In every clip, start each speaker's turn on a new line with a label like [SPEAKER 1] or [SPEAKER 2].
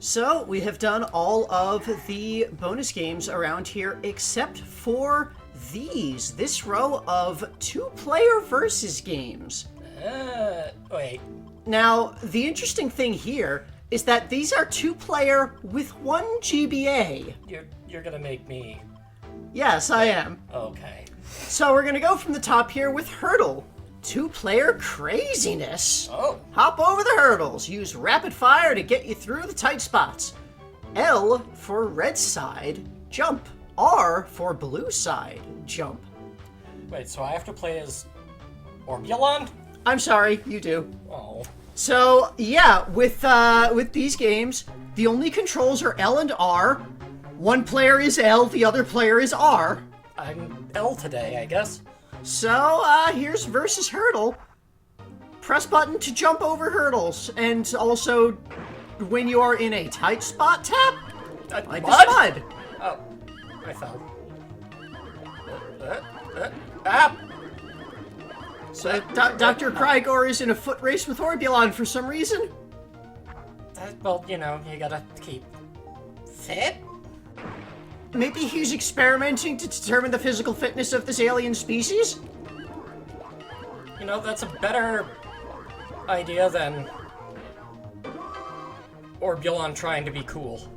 [SPEAKER 1] So, we have done all of the bonus games around here except for these. This row of two-player versus games.
[SPEAKER 2] Wait.
[SPEAKER 1] Now, the interesting thing here is that these are two-player with one GBA.
[SPEAKER 2] You're gonna make me...
[SPEAKER 1] Yes, I am.
[SPEAKER 2] Okay.
[SPEAKER 1] So we're gonna go from the top here with Hurdle. Two-player craziness.
[SPEAKER 2] Oh.
[SPEAKER 1] Hop over the hurdles. Use rapid fire to get you through the tight spots. L for red side, jump. R for blue side, jump.
[SPEAKER 2] Wait, so I have to play as Orbulon?
[SPEAKER 1] I'm sorry, you do.
[SPEAKER 2] Oh.
[SPEAKER 1] So, yeah, with these games, the only controls are L and R. One player is L, the other player is R.
[SPEAKER 2] I'm L today, I guess.
[SPEAKER 1] So, here's versus Hurdle. Press button to jump over hurdles, and also, when you are in a tight spot, tap. Like the spud.
[SPEAKER 2] Oh, I fell. Ah!
[SPEAKER 1] So, Dr. Krygor is in a foot race with Orbulon for some reason?
[SPEAKER 2] Well, you know, you gotta keep fit.
[SPEAKER 1] Maybe he's experimenting to determine the physical fitness of this alien species?
[SPEAKER 2] You know, that's a better idea than Orbulon trying to be cool.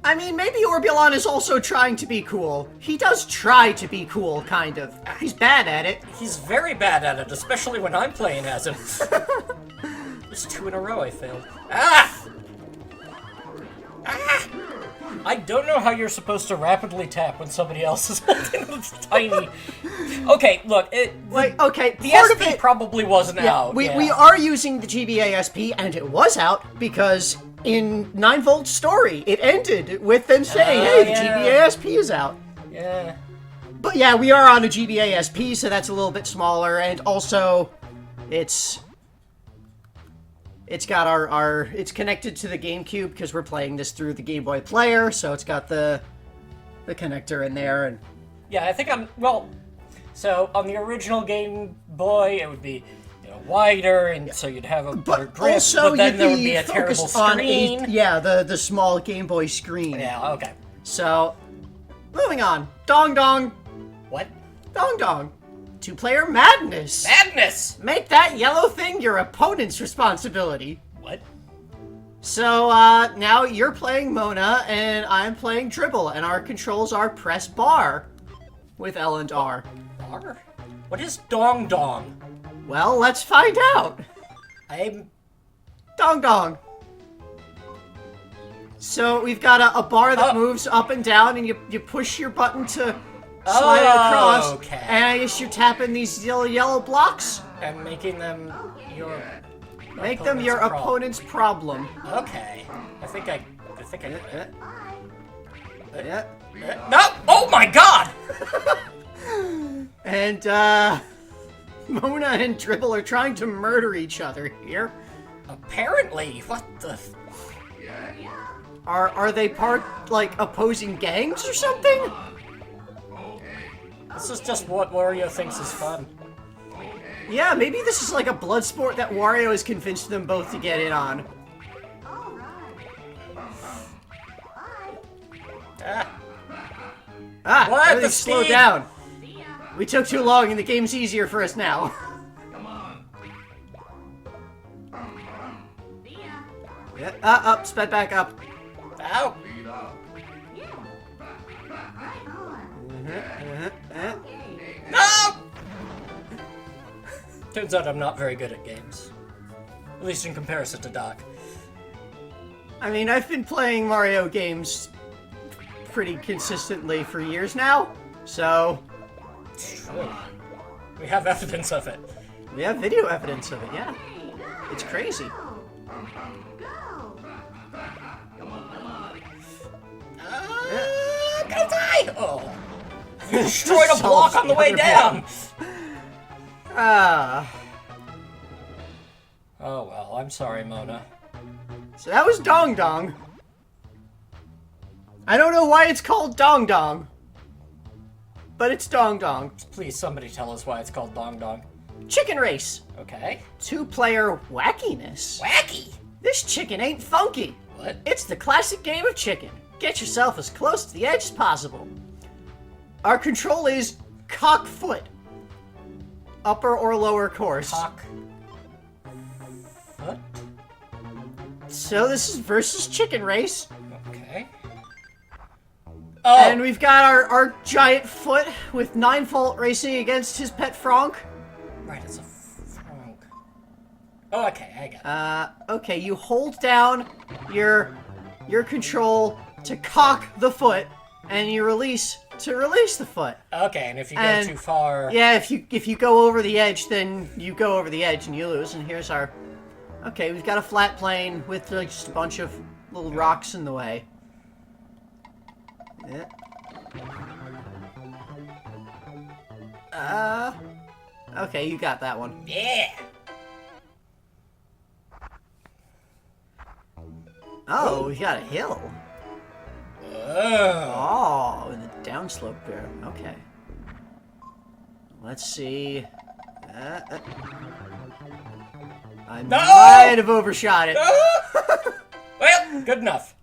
[SPEAKER 1] I mean, maybe Orbulon is also trying to be cool. He does try to be cool, kind of. He's bad at it.
[SPEAKER 2] He's very bad at it, especially when I'm playing as him. There's 2 in a row I failed. Ah! Ah! I don't know how you're supposed to rapidly tap when somebody else is holding this tiny... Okay, look,
[SPEAKER 1] okay,
[SPEAKER 2] the
[SPEAKER 1] part
[SPEAKER 2] SP
[SPEAKER 1] of it
[SPEAKER 2] probably wasn't out.
[SPEAKER 1] We are using the GBA SP, and it was out because in 9Volt's story, it ended with them saying, hey, the GBA SP is out.
[SPEAKER 2] Yeah.
[SPEAKER 1] But yeah, we are on a GBA SP, so that's a little bit smaller, and also, it's got it's connected to the GameCube because we're playing this through the Game Boy Player, so it's got the connector in there, and...
[SPEAKER 2] Yeah, I think so on the original Game Boy, it would be, you know, wider, and so you'd have a better grip,
[SPEAKER 1] also,
[SPEAKER 2] but then there would be a terrible screen.
[SPEAKER 1] The small Game Boy screen.
[SPEAKER 2] Yeah, okay.
[SPEAKER 1] So, moving on. Dong Dong.
[SPEAKER 2] What?
[SPEAKER 1] Dong Dong. Two-player madness.
[SPEAKER 2] Madness!
[SPEAKER 1] Make that yellow thing your opponent's responsibility.
[SPEAKER 2] What?
[SPEAKER 1] So, now you're playing Mona, and I'm playing Dribble, and our controls are press bar with L and R.
[SPEAKER 2] Bar? What is Dong Dong?
[SPEAKER 1] Well, let's find out.
[SPEAKER 2] I'm...
[SPEAKER 1] Dong Dong. So, we've got a bar that moves up and down, and you push your button to... slide it across,
[SPEAKER 2] okay.
[SPEAKER 1] And I guess you're tapping these yellow blocks.
[SPEAKER 2] And making them your...
[SPEAKER 1] Make them your opponent's problem.
[SPEAKER 2] Okay. I think I get it.
[SPEAKER 1] Yeah.
[SPEAKER 2] No! Oh my god!
[SPEAKER 1] And, Mona and Dribble are trying to murder each other here.
[SPEAKER 2] Apparently. What the...
[SPEAKER 1] Are they like, opposing gangs or something?
[SPEAKER 2] This is just what Wario thinks is fun.
[SPEAKER 1] Yeah, maybe this is like a blood sport that Wario has convinced them both to get in on.
[SPEAKER 2] What?
[SPEAKER 1] Everything slowed down. We took too long and the game's easier for us now. Yeah, up, sped back up.
[SPEAKER 2] Ow! No! Turns out I'm not very good at games. At least in comparison to Doc.
[SPEAKER 1] I mean, I've been playing Mario games pretty consistently for years now, so...
[SPEAKER 2] True. We have evidence of it.
[SPEAKER 1] We have video evidence of it, yeah. It's crazy.
[SPEAKER 2] I'm gonna die! Oh. You destroyed a block on the way down! Oh well, I'm sorry, Mona.
[SPEAKER 1] So that was Dong Dong. I don't know why it's called Dong Dong. But it's Dong Dong.
[SPEAKER 2] Please, somebody tell us why it's called Dong Dong.
[SPEAKER 1] Chicken Race.
[SPEAKER 2] Okay.
[SPEAKER 1] Two-player wackiness.
[SPEAKER 2] Wacky!
[SPEAKER 1] This chicken ain't funky.
[SPEAKER 2] What?
[SPEAKER 1] It's the classic game of chicken. Get yourself as close to the edge as possible. Our control is cock foot. Upper or lower course.
[SPEAKER 2] Cock. What?
[SPEAKER 1] So this is versus chicken race.
[SPEAKER 2] Okay. Oh!
[SPEAKER 1] And we've got our giant foot with 9-Volt racing against his pet Franck.
[SPEAKER 2] Right, it's a Franck. Oh, okay, I got it.
[SPEAKER 1] Okay, you hold down your control to cock the foot, and you release to release the foot.
[SPEAKER 2] Okay, and if you go too far...
[SPEAKER 1] Yeah, if you go over the edge, then you go over the edge and you lose. And here's our... Okay, we've got a flat plane with like, just a bunch of little rocks in the way. Yeah. Okay, you got that one.
[SPEAKER 2] Yeah!
[SPEAKER 1] Oh, we got a hill.
[SPEAKER 2] Oh.
[SPEAKER 1] Oh, and the downslope there. Okay. Let's see. I might have overshot it.
[SPEAKER 2] No! Well, good enough.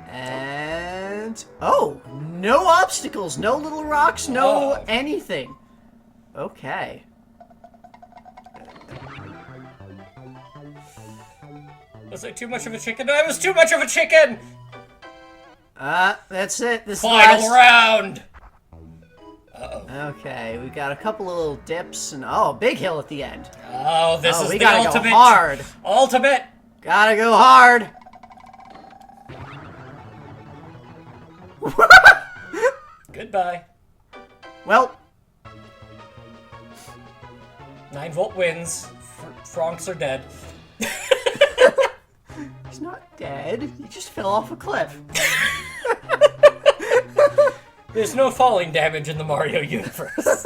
[SPEAKER 1] And... Oh! No obstacles, no little rocks, no anything. Okay.
[SPEAKER 2] Was I too much of a chicken? I was too much of a chicken!
[SPEAKER 1] That's it. This
[SPEAKER 2] Final round!
[SPEAKER 1] Uh-oh. Okay, we got a couple of little dips and... Oh, big hill at the end.
[SPEAKER 2] Oh, this is
[SPEAKER 1] we
[SPEAKER 2] the
[SPEAKER 1] gotta
[SPEAKER 2] ultimate.
[SPEAKER 1] Go hard.
[SPEAKER 2] Ultimate!
[SPEAKER 1] Gotta go hard.
[SPEAKER 2] Goodbye.
[SPEAKER 1] Well.
[SPEAKER 2] 9-Volt wins. Franks are dead.
[SPEAKER 1] He's not dead. He just fell off a cliff.
[SPEAKER 2] There's no falling damage in the Mario universe.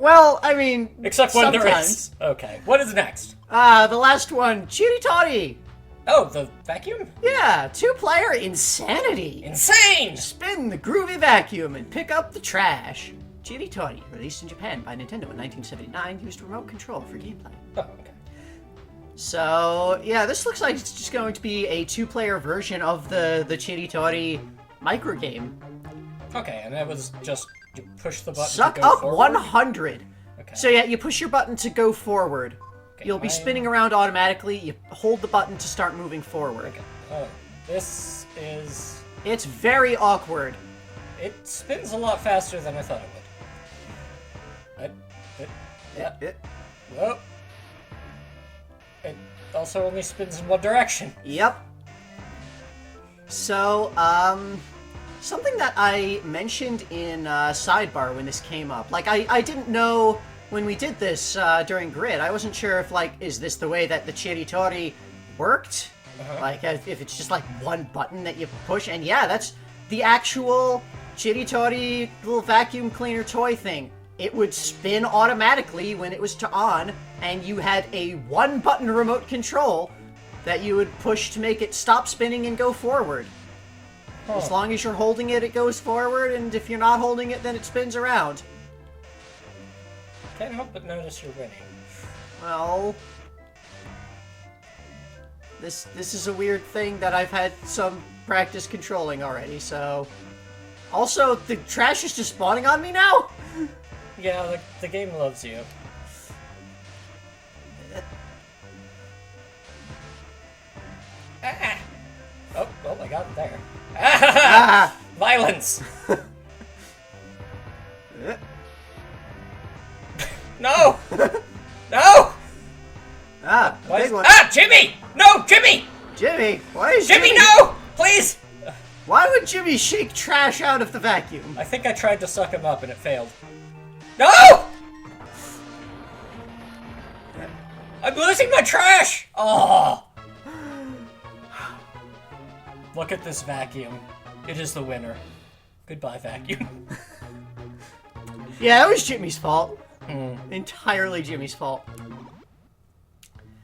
[SPEAKER 1] Well, I mean,
[SPEAKER 2] except when
[SPEAKER 1] sometimes.
[SPEAKER 2] there is. Okay, what is next?
[SPEAKER 1] The last one, Chiritorie.
[SPEAKER 2] Oh, the vacuum?
[SPEAKER 1] Yeah, 2-player insanity.
[SPEAKER 2] Insane!
[SPEAKER 1] Spin the groovy vacuum and pick up the trash. Chiritorie, released in Japan by Nintendo in 1979, used remote control for gameplay.
[SPEAKER 2] Oh, okay.
[SPEAKER 1] So, yeah, this looks like it's just going to be a 2-player version of the Chiritorie microgame.
[SPEAKER 2] Okay, and that was just, you push the button
[SPEAKER 1] Suck
[SPEAKER 2] to go
[SPEAKER 1] up
[SPEAKER 2] forward?
[SPEAKER 1] 100.
[SPEAKER 2] Okay.
[SPEAKER 1] So yeah, you push your button to go forward.
[SPEAKER 2] Okay,
[SPEAKER 1] You'll be spinning around automatically. You hold the button to start moving forward.
[SPEAKER 2] Okay. Oh, this is...
[SPEAKER 1] It's very awkward.
[SPEAKER 2] It spins a lot faster than I thought it would. Yeah. Whoa. It also only spins in one direction.
[SPEAKER 1] Yep. So, something that I mentioned in Sidebar when this came up. Like, I didn't know when we did this during Grid. I wasn't sure if, like, is this the way that the Chiritorie worked? Like, if it's just, like, one button that you push. And yeah, that's the actual Chiritorie little vacuum cleaner toy thing. It would spin automatically when it was on, and you had a one-button remote control that you would push to make it stop spinning and go forward. As long as you're holding it, it goes forward, and if you're not holding it, then it spins around.
[SPEAKER 2] Can't help but notice you're winning.
[SPEAKER 1] Well, this is a weird thing that I've had some practice controlling already, so... Also, the trash is just spawning on me now?
[SPEAKER 2] Yeah, the game loves you. Ah. Oh, I got it there. Ah! Violence! No! No!
[SPEAKER 1] Big one.
[SPEAKER 2] Ah, Jimmy! No, Jimmy!
[SPEAKER 1] Jimmy! Why is
[SPEAKER 2] Jimmy, no! Please!
[SPEAKER 1] Why would Jimmy shake trash out of the vacuum?
[SPEAKER 2] I think I tried to suck him up and it failed. No! I'm losing my trash! Oh! Look at this vacuum. It is the winner. Goodbye, vacuum.
[SPEAKER 1] Yeah, that was Jimmy's fault. Entirely Jimmy's fault.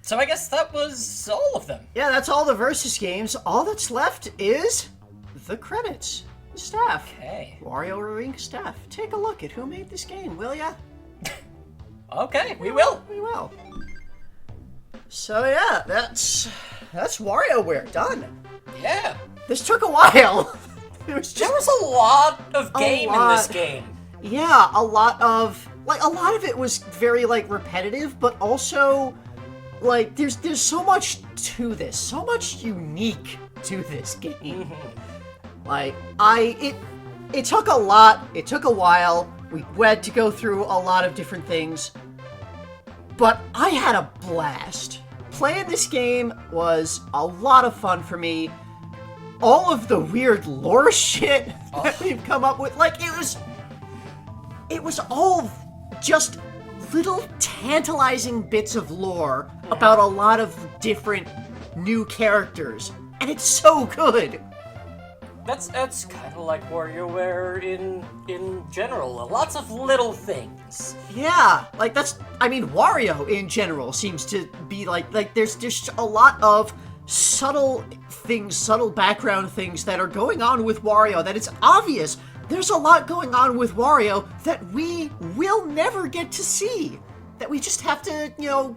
[SPEAKER 2] So I guess that was all of them.
[SPEAKER 1] Yeah, that's all the Versus games. All that's left is the credits. The staff.
[SPEAKER 2] Okay.
[SPEAKER 1] WarioWare Inc. staff. Take a look at who made this game, will ya?
[SPEAKER 2] Okay, we will.
[SPEAKER 1] We will. So yeah, that's WarioWare done.
[SPEAKER 2] Yeah.
[SPEAKER 1] This took a while.
[SPEAKER 2] There was a lot of game in this game.
[SPEAKER 1] Yeah, a lot of it was very like repetitive, but also like there's so much to this, so much unique to this game.
[SPEAKER 2] Mm-hmm.
[SPEAKER 1] Like it took a lot, it took a while. We had to go through a lot of different things, but I had a blast. Playing this game was a lot of fun for me. All of the weird lore shit that we've come up with, like it was all just little tantalizing bits of lore about a lot of different new characters, and it's so good.
[SPEAKER 2] That's kind of like WarioWare in general. Lots of little things.
[SPEAKER 1] Yeah, like Wario in general seems to be like there's just a lot of subtle things, subtle background things that are going on with Wario that it's obvious there's a lot going on with Wario that we will never get to see. That we just have to,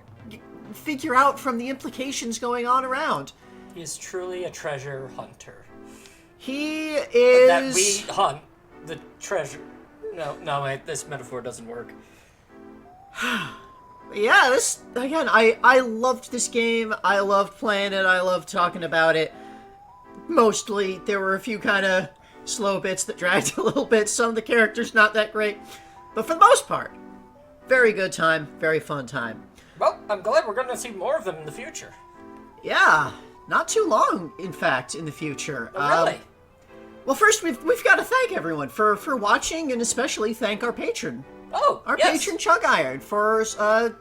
[SPEAKER 1] figure out from the implications going on around.
[SPEAKER 2] He is truly a treasure hunter.
[SPEAKER 1] He is...
[SPEAKER 2] That we hunt the treasure. No, wait, this metaphor doesn't work.
[SPEAKER 1] Yeah, I loved this game. I loved playing it. I loved talking about it. Mostly, there were a few kind of slow bits that dragged a little bit. Some of the characters not that great. But for the most part, very good time, very fun time.
[SPEAKER 2] Well, I'm glad we're going to see more of them in the future.
[SPEAKER 1] Yeah, not too long, in fact, in the future.
[SPEAKER 2] Oh, really?
[SPEAKER 1] Well, first, we've got to thank everyone for watching, and especially thank our patron.
[SPEAKER 2] Oh,
[SPEAKER 1] Our
[SPEAKER 2] yes.
[SPEAKER 1] patron, Chug Iron, for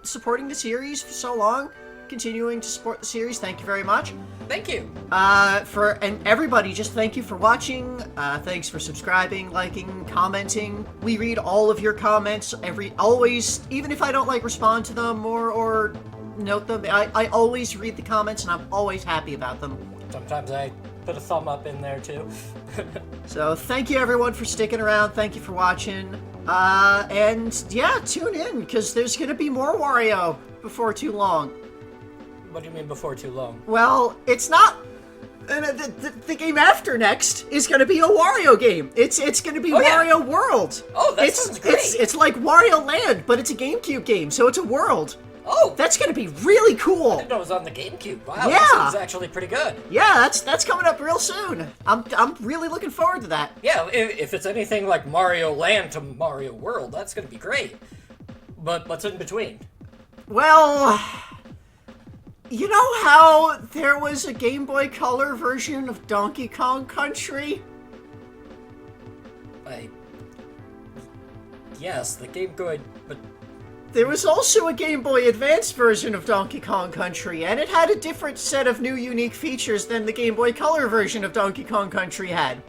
[SPEAKER 1] supporting the series for so long, continuing to support the series. Thank you very much.
[SPEAKER 2] Thank you.
[SPEAKER 1] And everybody, just thank you for watching. Thanks for subscribing, liking, commenting. We read all of your comments always, even if I don't respond to them or note them. I always read the comments, and I'm always happy about them.
[SPEAKER 2] Sometimes I put a thumb up in there too.
[SPEAKER 1] So thank you everyone for sticking around. Thank you for watching. And yeah, tune in because there's gonna be more Wario before too long.
[SPEAKER 2] What do you mean before too long?
[SPEAKER 1] Well, it's not. The game after next is gonna be a Wario game. It's gonna be Wario World.
[SPEAKER 2] Oh, that sounds great.
[SPEAKER 1] It's like Wario Land, but it's a GameCube game, so it's a world.
[SPEAKER 2] Oh,
[SPEAKER 1] that's gonna be really cool.
[SPEAKER 2] I didn't know it was on the GameCube. Wow,
[SPEAKER 1] yeah,
[SPEAKER 2] that sounds actually pretty good.
[SPEAKER 1] Yeah, that's coming up real soon. I'm really looking forward to that.
[SPEAKER 2] Yeah, if it's anything like Mario Land to Mario World, that's gonna be great. But what's in between?
[SPEAKER 1] Well, you know how there was a Game Boy Color version of Donkey Kong Country?
[SPEAKER 2] Yes, the Game Boy, but...
[SPEAKER 1] There was also a Game Boy Advance version of Donkey Kong Country, and it had a different set of new unique features than the Game Boy Color version of Donkey Kong Country had.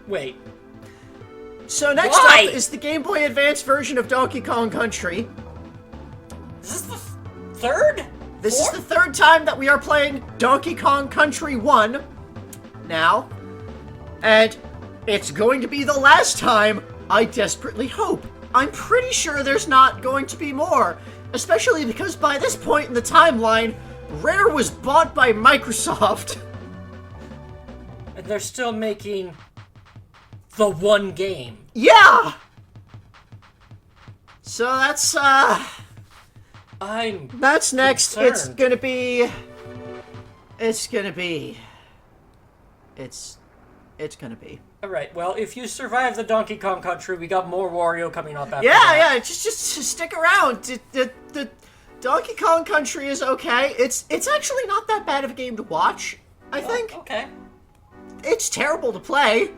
[SPEAKER 2] Wait.
[SPEAKER 1] So next up is the Game Boy Advance version of Donkey Kong Country.
[SPEAKER 2] Is this the third?
[SPEAKER 1] This is the third time that we are playing Donkey Kong Country 1 now. And it's going to be the last time, I desperately hope. I'm pretty sure there's not going to be more, especially because by this point in the timeline, Rare was bought by Microsoft.
[SPEAKER 2] And they're still making the one game.
[SPEAKER 1] Yeah! So that's, That's next.
[SPEAKER 2] concerned.
[SPEAKER 1] It's gonna be.
[SPEAKER 2] Alright, well, if you survive the Donkey Kong Country, we got more Wario coming up after
[SPEAKER 1] Yeah, just stick around. The Donkey Kong Country is okay. It's actually not that bad of a game to watch, I think.
[SPEAKER 2] Okay.
[SPEAKER 1] It's terrible to play.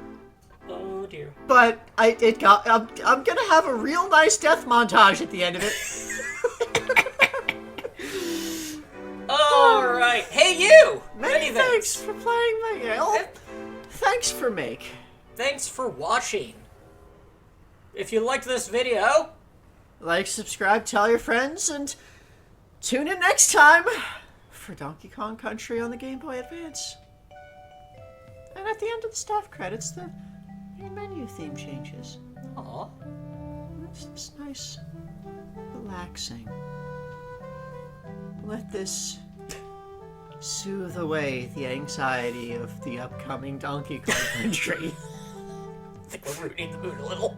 [SPEAKER 2] Oh dear.
[SPEAKER 1] But I'm gonna have a real nice death montage at the end of it.
[SPEAKER 2] Alright. Hey you!
[SPEAKER 1] Many thanks for playing my game. Thanks for Make.
[SPEAKER 2] Thanks for watching. If you liked this video,
[SPEAKER 1] like, subscribe, tell your friends, and tune in next time for Donkey Kong Country on the Game Boy Advance. And at the end of the staff credits, the main menu theme changes.
[SPEAKER 2] Aw.
[SPEAKER 1] It's nice, relaxing. Let this soothe away the anxiety of the upcoming Donkey Kong Country.
[SPEAKER 2] I think we're ruining the mood a little.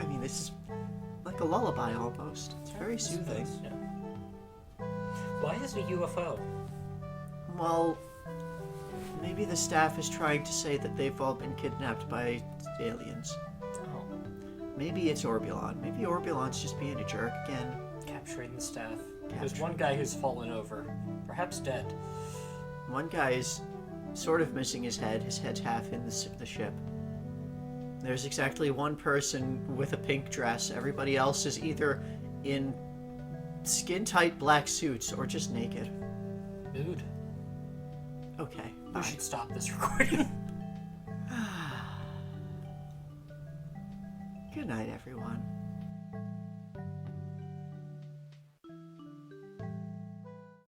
[SPEAKER 1] I mean, this is like a lullaby almost. It's very soothing.
[SPEAKER 2] Yeah. Why is a UFO?
[SPEAKER 1] Well, maybe the staff is trying to say that they've all been kidnapped by aliens.
[SPEAKER 2] Oh.
[SPEAKER 1] Maybe it's Orbulon. Maybe Orbulon's just being a jerk again.
[SPEAKER 2] Capturing the staff. There's one guy who's fallen over. Perhaps dead.
[SPEAKER 1] One guy is sort of missing his head. His head's half in the ship. There's exactly one person with a pink dress. Everybody else is either in skin-tight black suits or just naked.
[SPEAKER 2] Mood.
[SPEAKER 1] Okay,
[SPEAKER 2] We
[SPEAKER 1] bye.
[SPEAKER 2] should stop this recording.
[SPEAKER 1] Good night, everyone.